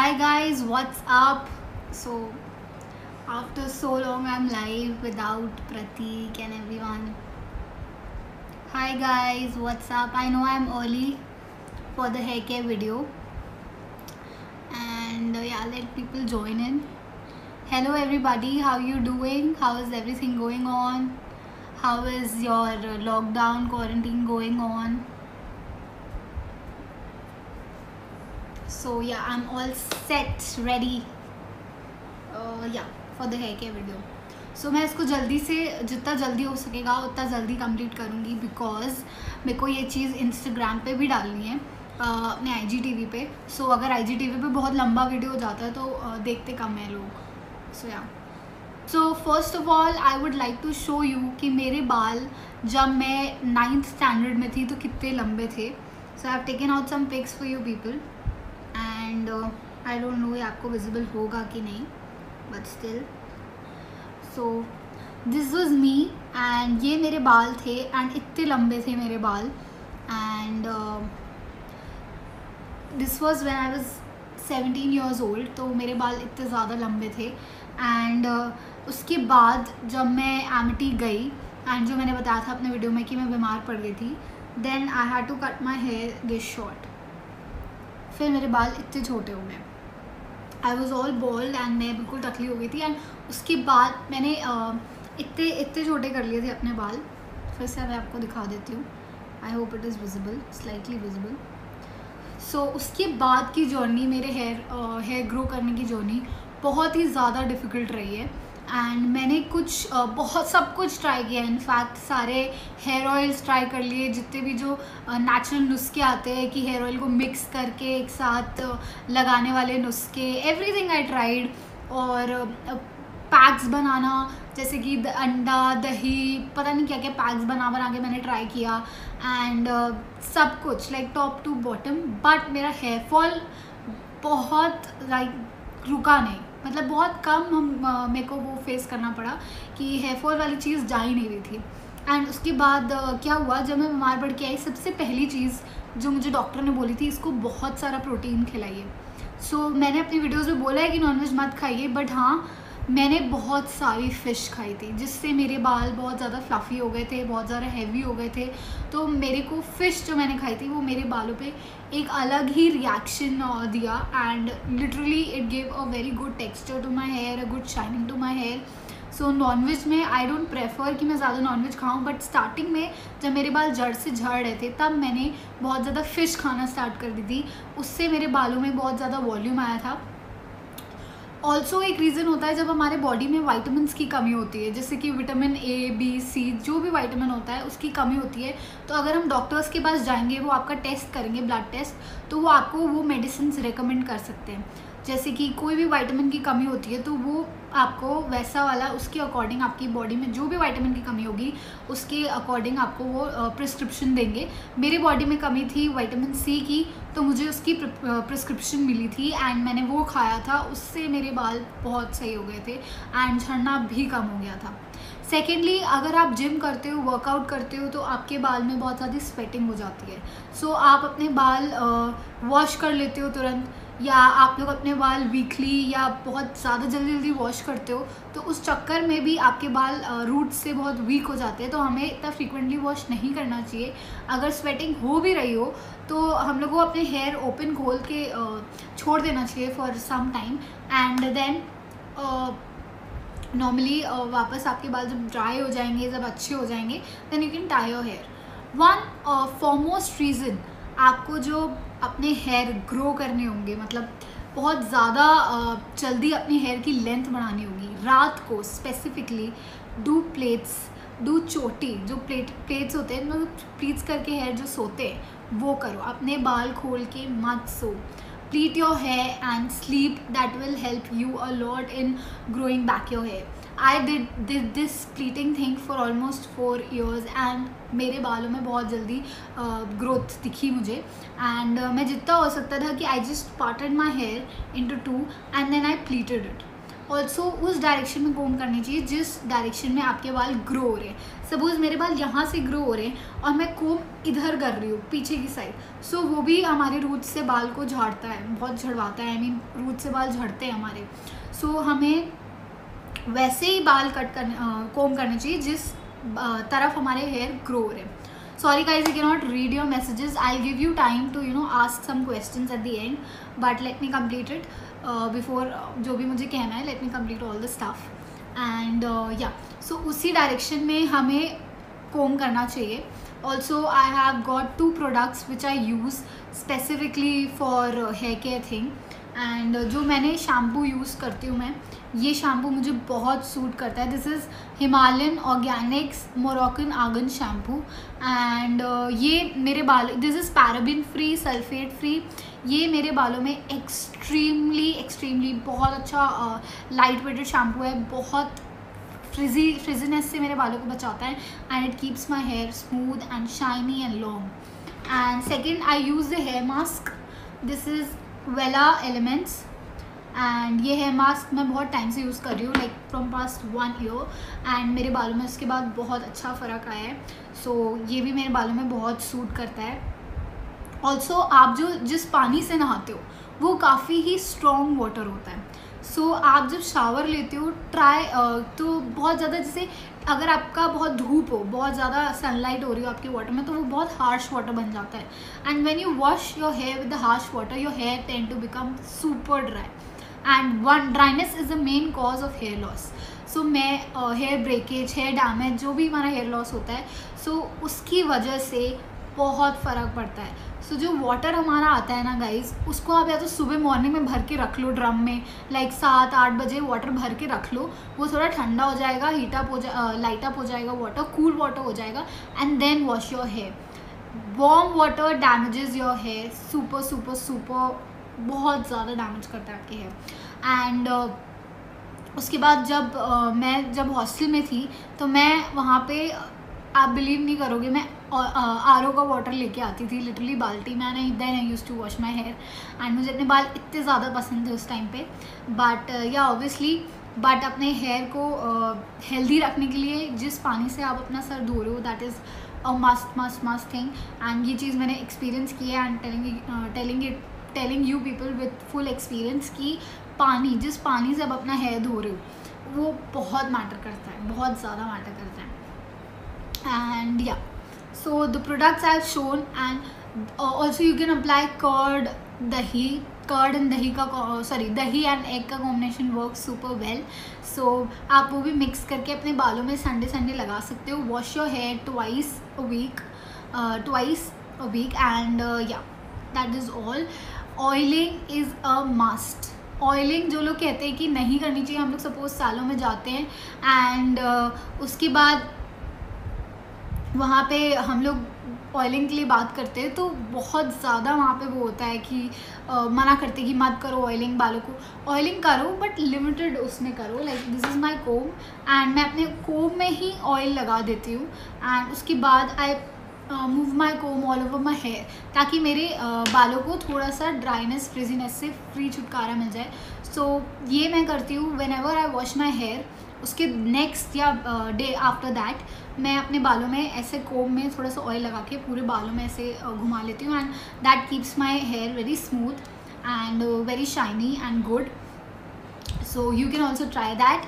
Hi guys, what's up? So after so long I'm live without Pratik and everyone. Hi guys, what's up? I know I'm early for the hair care video and yeah, let people join in. Hello everybody, how you doing? How is everything going on? How is your lockdown quarantine going on? So yeah, I'm all set, ready for the hair care video. So मैं इसको जल्दी से जितना जल्दी हो सकेगा उतना जल्दी कंप्लीट करूँगी बिकॉज मेरे को ये चीज़ इंस्टाग्राम पे भी डालनी है अपने IGTV पे. सो अगर IGTV पे बहुत लंबा वीडियो हो जाता है तो देखते कम है लोग. So first of all I would like to show you कि मेरे बाल जब मैं 9th स्टैंडर्ड में थी तो कितने लंबे थे. So I have taken out some pics for you people and I don't know ये आपको विजिबल होगा कि नहीं, but still. So this was me and ये मेरे बाल थे एंड इतने लंबे थे मेरे बाल. And this was when I was 17 years old. तो मेरे बाल इतने ज़्यादा लंबे थे. एंड उसके बाद जब मैं एमिटी गई एंड जो मैंने बताया था अपने वीडियो में कि मैं बीमार पड़ गई थी, then I had to cut my hair this short. फिर मेरे बाल इतने छोटे हो गए. I was all bald and मैं बिल्कुल टकली हो गई थी. एंड उसके बाद मैंने इतने छोटे कर लिए थे अपने बाल. फिर से मैं आपको दिखा देती हूँ. I hope it is visible, slightly visible. So उसके बाद की जर्नी मेरे हेयर ग्रो करने की जर्नी बहुत ही ज़्यादा डिफ़िकल्ट रही है. एंड मैंने बहुत सब कुछ ट्राई किया. इनफैक्ट सारे हेयर ऑयल्स ट्राई कर लिए, जितने भी जो नेचुरल नुस्खे आते हैं कि हेयर ऑयल को मिक्स करके एक साथ लगाने वाले नुस्खे, एवरीथिंग आई ट्राइड. और पैक्स बनाना जैसे कि अंडा दही पता नहीं क्या क्या पैक्स बना के मैंने ट्राई किया. एंड सब कुछ like top to bottom. But मेरा हेयर फॉल बहुत रुका नहीं. मतलब बहुत कम मेरे को वो फेस करना पड़ा कि हेयर फॉल वाली चीज़ जा ही नहीं रही थी. एंड उसके बाद क्या हुआ, जब मैं बीमार पड़ के आई सबसे पहली चीज़ जो मुझे डॉक्टर ने बोली थी, इसको बहुत सारा प्रोटीन खिलाइए. सो मैंने अपनी वीडियोज़ में बोला है कि नॉनवेज मत खाइए, बट हाँ मैंने बहुत सारी फ़िश खाई थी जिससे मेरे बाल बहुत ज़्यादा फ्लफ़ी हो गए थे, बहुत ज़्यादा हैवी हो गए थे. तो मेरे को फ़िश जो मैंने खाई थी वो मेरे बालों पे एक अलग ही रिएक्शन दिया. And literally it gave a very good texture to my hair, a good shining to my hair. So non veg में आई डोंट प्रेफर कि मैं ज़्यादा नॉनवेज खाऊं, बट स्टार्टिंग में जब मेरे बाल जड़ से झड़ रहे थे तब मैंने बहुत ज़्यादा फ़िश खाना स्टार्ट कर दी थी. उससे मेरे बालों में बहुत ज़्यादा वॉल्यूम आया था. ऑल्सो एक रीज़न होता है जब हमारे बॉडी में वाइटामिन की कमी होती है, जैसे कि विटामिन A, B, C जो भी वाइटामिन होता है उसकी कमी होती है. तो अगर हम डॉक्टर्स के पास जाएंगे, वो आपका टेस्ट करेंगे, ब्लड टेस्ट, तो वो आपको वो मेडिसिन रिकमेंड कर सकते हैं. जैसे कि कोई भी वाइटामिन की कमी होती है तो वो आपको वैसा वाला उसके अकॉर्डिंग आपकी बॉडी में जो भी वाइटामिन की कमी होगी उसके अकॉर्डिंग आपको वो प्रिस्क्रिप्शन देंगे. मेरी बॉडी में कमी थी विटामिन C की, तो मुझे उसकी प्रिस्क्रिप्शन मिली थी एंड मैंने वो खाया था. उससे मेरे बाल बहुत सही हो गए थे एंड झड़ना भी कम हो गया था. सेकेंडली, अगर आप जिम करते हो, वर्कआउट करते हो, तो आपके बाल में बहुत ज़्यादा स्वेटिंग हो जाती है. सो आप अपने बाल वॉश कर लेते हो तुरंत, या आप लोग अपने बाल वीकली या बहुत ज़्यादा जल्दी वॉश करते हो, तो उस चक्कर में भी आपके बाल रूट से बहुत वीक हो जाते हैं. तो हमें इतना फ्रीक्वेंटली वॉश नहीं करना चाहिए. अगर स्वेटिंग हो भी रही हो तो हम लोग को अपने हेयर ओपन खोल के छोड़ देना चाहिए for some time. And then normally वापस आपके बाल जब ड्राई हो जाएंगे, जब अच्छे हो जाएंगे, then you can tie your hair. One foremost reason आपको जो अपने हेयर ग्रो करने होंगे, मतलब बहुत ज़्यादा जल्दी अपने हेयर की लेंथ बढ़ानी होगी, रात को स्पेसिफिकली डू प्लेट्स, डू चोटी. जो प्लेट्स होते हैं, मतलब प्लीट्स करके हेयर जो सोते हैं वो करो. अपने बाल खोल के मत सो. Pleat your hair and sleep. That will help you a lot in growing back your hair. I did this pleating thing for almost 4 years and मेरे बालों में बहुत जल्दी ग्रोथ दिखी मुझे. एंड मैं जितना हो सकता था कि I just parted my hair into two and then I pleated it. Also उस डायरेक्शन में कोम करनी चाहिए जिस डायरेक्शन में आपके बाल ग्रो हो रहे हैं. सपोज मेरे बाल यहाँ से ग्रो हो रहे हैं और मैं कोम इधर कर रही हूँ पीछे की साइड, सो वो भी हमारे रूट से बाल को झाड़ता है, बहुत झड़वाता है. आई मीन रूट से बाल झड़ते हैं हमारे. सो हमें वैसे ही बाल कट कर कोम करने चाहिए जिस तरफ हमारे हेयर ग्रो हो रहे हैं. Sorry guys, I cannot read your messages. I'll give you time to ask some questions at the end, but let me complete it before जो भी मुझे कहना है. Let me complete all the stuff and so उसी direction में हमें comb करना चाहिए. Also I have got 2 products which I use specifically for hair care thing and जो मैंने शैम्पू यूज़ करती हूँ मैं, ये शैम्पू मुझे बहुत सूट करता है. This is Himalayan Organics Moroccan argon shampoo and ये मेरे बाल, this is paraben free, sulphate free. ये मेरे बालों में एक्सट्रीमली बहुत अच्छा लाइट वेटेड शैम्पू है. बहुत फ्रिजीनेस से मेरे बालों को बचाता है and it keeps my hair smooth and shiny and long. And second I use the hair mask. This is Wella Elements and ये हेयर मास्क मैं बहुत टाइम से यूज़ कर रही हूँ, like from past 1 year and मेरे बालों में उसके बाद बहुत अच्छा फ़र्क आया है. सो ये भी मेरे बालों में बहुत सूट करता है. ऑल्सो आप जिस पानी से नहाते हो वो काफ़ी ही स्ट्रॉन्ग वाटर होता है. सो आप जब शावर लेते हो तो बहुत ज़्यादा, जैसे अगर आपका बहुत धूप हो, बहुत ज़्यादा सनलाइट हो रही हो आपके वाटर में, तो वो बहुत हार्श वाटर बन जाता है. And when you wash your hair with the harsh water, your hair tend to become super dry and dryness is the main cause of hair loss. So मैं हेयर ब्रेकेज, हेयर डैमेज, जो भी हमारा hair loss होता है, सो उसकी वजह से बहुत फ़र्क पड़ता है. सो जो वाटर हमारा आता है ना गाइज, उसको आप या तो सुबह मॉर्निंग में भर के रख लो ड्रम में, लाइक 7-8 बजे वाटर भर के रख लो. वो थोड़ा ठंडा हो जाएगा, लाइट अप हो जाएगा वाटर, कूल वाटर हो जाएगा and then wash your hair. Warm water damages your hair super बहुत ज़्यादा डैमेज करता है आपके हेयर. एंड उसके बाद जब हॉस्टल में थी तो मैं वहाँ पे, आप बिलीव नहीं करोगे, मैं RO का वाटर लेके आती थी लिटरली बाल्टी में. Then I use to wash my hair and मुझे अपने बाल इतने ज़्यादा पसंद थे उस टाइम पे. बट अपने हेयर को हेल्दी रखने के लिए जिस पानी से आप अपना सर धो रहे हो, that is a must thing. And ये चीज़ मैंने एक्सपीरियंस की है and telling you people with full experience कि जिस पानी से आप अपना हेयर धो रहे हो वो बहुत मैटर करता है, बहुत ज़्यादा मैटर करता है. And so the products I have shown and also you can apply curd and dahi and egg का combination works super well. So आप वो भी mix करके अपने बालों में संडे लगा सकते हो. Wash your hair twice a week and that is all. Oiling is a must. Oiling जो लोग कहते हैं कि नहीं करनी चाहिए, हम लोग सपोज सालों में जाते हैं एंड उसके बाद वहाँ पे हम लोग ऑयलिंग के लिए बात करते हैं तो बहुत ज़्यादा वहाँ पे वो होता है कि मना करते हैं कि मत करो ऑयलिंग, बालों को ऑयलिंग करो बट लिमिटेड उसमें करो. Like this is my comb and मैं अपने कोम में ही ऑयल लगा देती हूँ एंड उसके बाद I move my comb all over my hair, ताकि मेरे बालों को थोड़ा सा ड्राइनेस, फ्रिजीनेस से फ्री छुटकारा मिल जाए. सो ये मैं करती हूँ whenever I wash my hair. उसके नेक्स्ट या डे आफ्टर दैट मैं अपने बालों में ऐसे कोम में थोड़ा सा ऑयल लगा के पूरे बालों में ऐसे घुमा लेती हूँ and that keeps my hair very smooth and very shiny and good. So you can also try that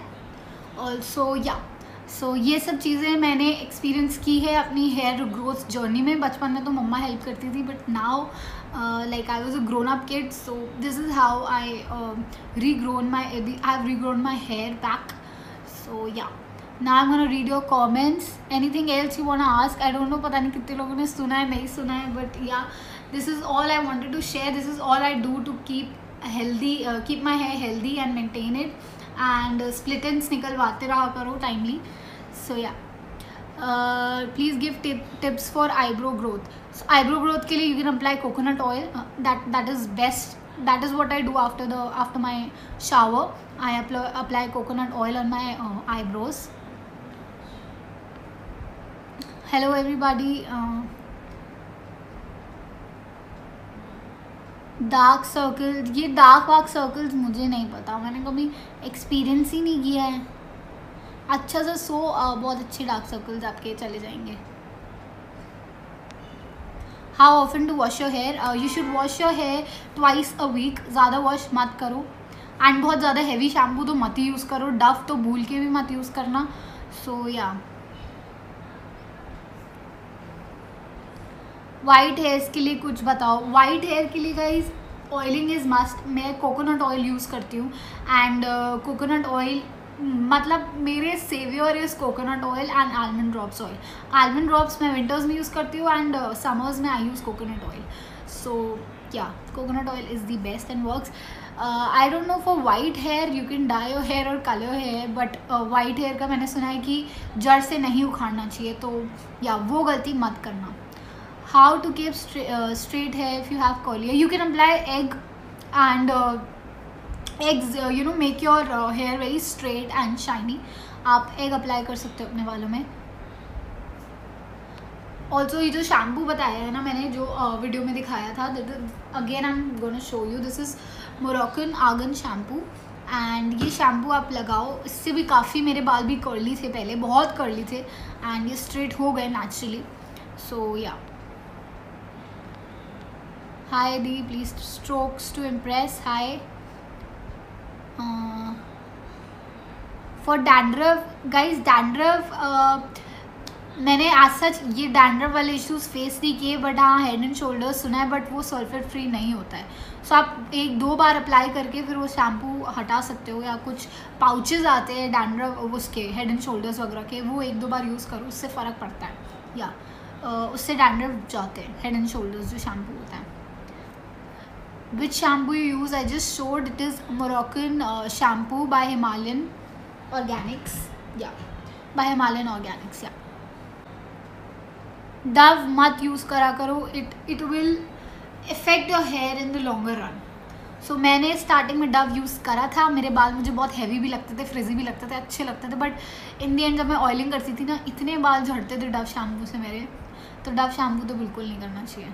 also. So ये सब चीज़ें मैंने एक्सपीरियंस की है अपनी हेयर ग्रोथ जर्नी में. बचपन में तो मम्मा हेल्प करती थी but now like I was a grown up kid, so this is how I have regrown my hair back. So now I'm gonna read your comments. Anything else you wanna ask? I don't know, पता नहीं कितने लोगों ने सुना है नहीं सुना है, but this is all I wanted to share. This is all I do to keep my hair healthy and maintain it. And split ends निकलवाते रहा करो timely. So please give tips for eyebrow growth. So eyebrow growth के लिए you can apply coconut oil. That is best. That is what I do after my shower. I apply coconut oil on my eyebrows. Hello everybody. Dark circle, ये dark वार्क circles मुझे नहीं पता, मैंने कभी experience ही नहीं किया है। अच्छा सा बहुत अच्छे डार्क सर्कल्स आपके चले जाएंगे। How often to wash your hair? You should wash your hair twice a week, ज़्यादा वॉश मत करो। एंड बहुत ज़्यादा हैवी शैम्पू तो मत ही यूज़ करो, डव तो भूल के भी मत यूज़ करना। सो या वाइट हेयर्स के लिए कुछ बताओ। वाइट हेयर के लिए गाइज ऑयलिंग इज़ मस्ट। मैं कोकोनट ऑयल यूज़ करती हूँ एंड कोकोनट ऑयल मतलब मेरे saviour is coconut oil and almond drops oil. Almond drops मैं विंटर्स में यूज़ करती हूँ एंड समर्स में I use coconut oil. So या coconut oil is the best and works. I don't know for white hair, you can dye your hair और colour hair, but white hair का मैंने सुना है कि जड़ से नहीं उखाड़ना चाहिए, तो या वो गलती मत करना। How to keep straight hair if you have curly hair? You can apply egg and eggs make your hair very straight and shiny. आप egg apply कर सकते हो अपने बालों में। Also ये जो शैम्पू बताया है ना मैंने, जो वीडियो में दिखाया था, again I am gonna show you, this is Moroccan argon shampoo and ये शैम्पू आप लगाओ, इससे भी काफ़ी मेरे बाल भी कर्ली थे पहले, बहुत कर्ली थे एंड ये स्ट्रेट हो गए नेचुरली। सो या Hi D, please strokes to impress. Hi. For dandruff, guys, dandruff मैंने आज सच ये डैंड्रफ वाले इश्यूज़ फेस नहीं किए, बट हाँ हेड एंड शोल्डर्स सुना है, बट वो सल्फेट फ्री नहीं होता है। सो आप 1-2 बार अप्लाई करके फिर वो शैम्पू हटा सकते हो, या कुछ पाउचेस आते हैं डैंड्रफ उसके हेड एंड शोल्डर्स वगैरह के, वो 1-2 बार यूज़ करो, उससे फ़र्क पड़ता है, या उससे डैंड्रफ जाते हैं हेड एंड शोल्डर्स जो शैम्पू होता है। Which shampoo you use? I just showed, it is Moroccan shampoo by Himalayan Organics. Yeah, by Himalayan Organics. Yeah. Dove मत use करा करो, it will affect your hair in the longer run. So मैंने starting में Dove use करा था, मेरे बाल मुझे बहुत हैवी भी लगते थे, फ्रिजी भी लगते थे, अच्छे लगते थे, बट इन दी एंड जब मैं ऑयलिंग करती थी ना, इतने बाल झड़ते थे डव शैम्पू से मेरे, तो डव शैम्पू तो बिल्कुल नहीं करना चाहिए।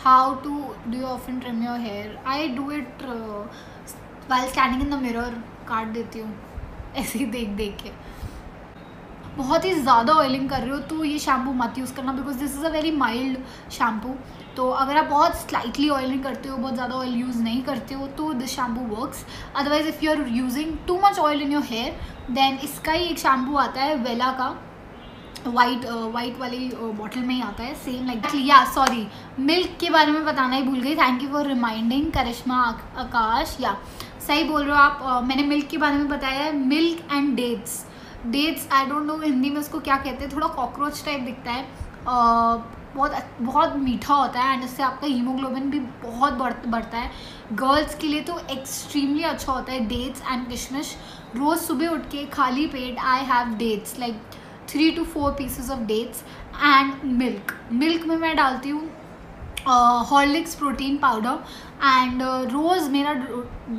How do you often trim your hair? I do it while standing in the mirror, काट देती हूँ ऐसे ही देख देख के। बहुत ही ज़्यादा ऑयलिंग कर रहे हो तो ये शैम्पू मत यूज़ करना, because this is a very mild shampoo. तो अगर आप बहुत स्लाइटली ऑयलिंग करते हो, बहुत ज़्यादा ऑयल यूज़ नहीं करते हो, तो this shampoo works. Otherwise if you are using too much oil in your hair, then इसका ही एक शैम्पू आता है वेला का, वाइट वाली बॉटल में ही आता है, सेम लाइक। या सॉरी, मिल्क के बारे में बताना ही भूल गई, थैंक यू फॉर रिमाइंडिंग करिश्मा आकाश। या सही बोल रहे हो आप, मैंने मिल्क के बारे में बताया है। Milk and dates, I don't know Hindi में उसको क्या कहते हैं, थोड़ा कॉकरोच टाइप दिखता है, बहुत मीठा होता है एंड इससे आपका हीमोग्लोबिन भी बहुत बढ़ता है। गर्ल्स के लिए तो एक्सट्रीमली अच्छा होता है डेट्स एंड किशमिश। रोज़ सुबह उठ के खाली पेट I have dates, like 3 to 4 pieces of dates and milk में मैं डालती हूँ हॉर्लिक्स प्रोटीन पाउडर एंड रोज़ मेरा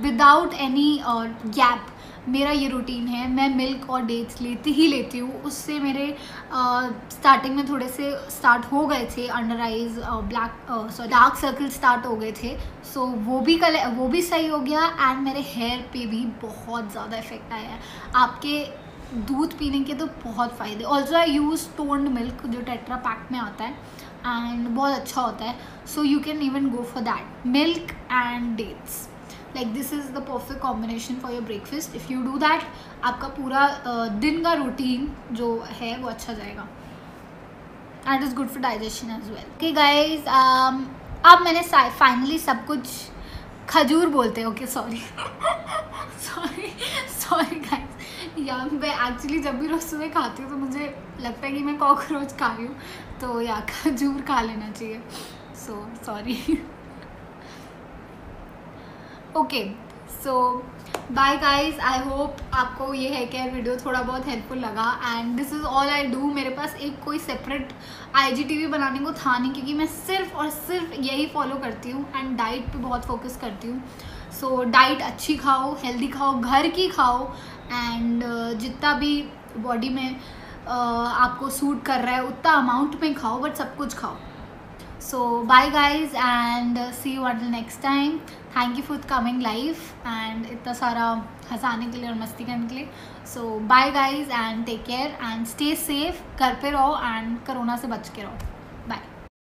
विदाउट एनी गैप मेरा ये रूटीन है, मैं मिल्क और डेट्स लेती हूँ। उससे मेरे स्टार्टिंग में थोड़े से स्टार्ट हो गए थे under eyes dark circle start हो गए थे, सो वो भी सही हो गया एंड मेरे हेयर पे भी बहुत ज़्यादा इफेक्ट आया है। आपके दूध पीने के तो बहुत फ़ायदे। Also I use toned milk जो टेट्रा पैक में आता है एंड बहुत अच्छा होता है, so you can even go for that, milk and dates, like this is the perfect combination for your breakfast. If you do that, आपका पूरा दिन का रूटीन जो है वो अच्छा जाएगा and is good for digestion as well. Okay guys, अब मैंने फाइनली सब कुछ, खजूर बोलते हैं, ओके सॉरी गाइज, या मैं एक्चुअली जब भी रोज़ सुबह खाती हूँ तो मुझे लगता है कि मैं कॉकरोच खा रही हूँ, तो या खजूर खा लेना चाहिए, so sorry. Okay, so bye guys, I hope आपको ये हेयर केयर वीडियो थोड़ा बहुत हेल्पफुल लगा and this is all I do. मेरे पास एक कोई सेपरेट IGTV बनाने को था नहीं, क्योंकि मैं सिर्फ और सिर्फ यही फॉलो करती हूँ एंड डाइट पे बहुत फोकस करती हूँ। सो डाइट अच्छी खाओ, हेल्दी खाओ, घर की खाओ एंड जितना भी बॉडी में आपको सूट कर रहा है उतना अमाउंट में खाओ, बट सब कुछ खाओ. So bye guys and see you until next time. Thank you for coming live and इतना सारा हंसाने के लिए और मस्ती करने के लिए. So bye guys and take care and stay safe. घर पे रहो and कोरोना से बच के रहो.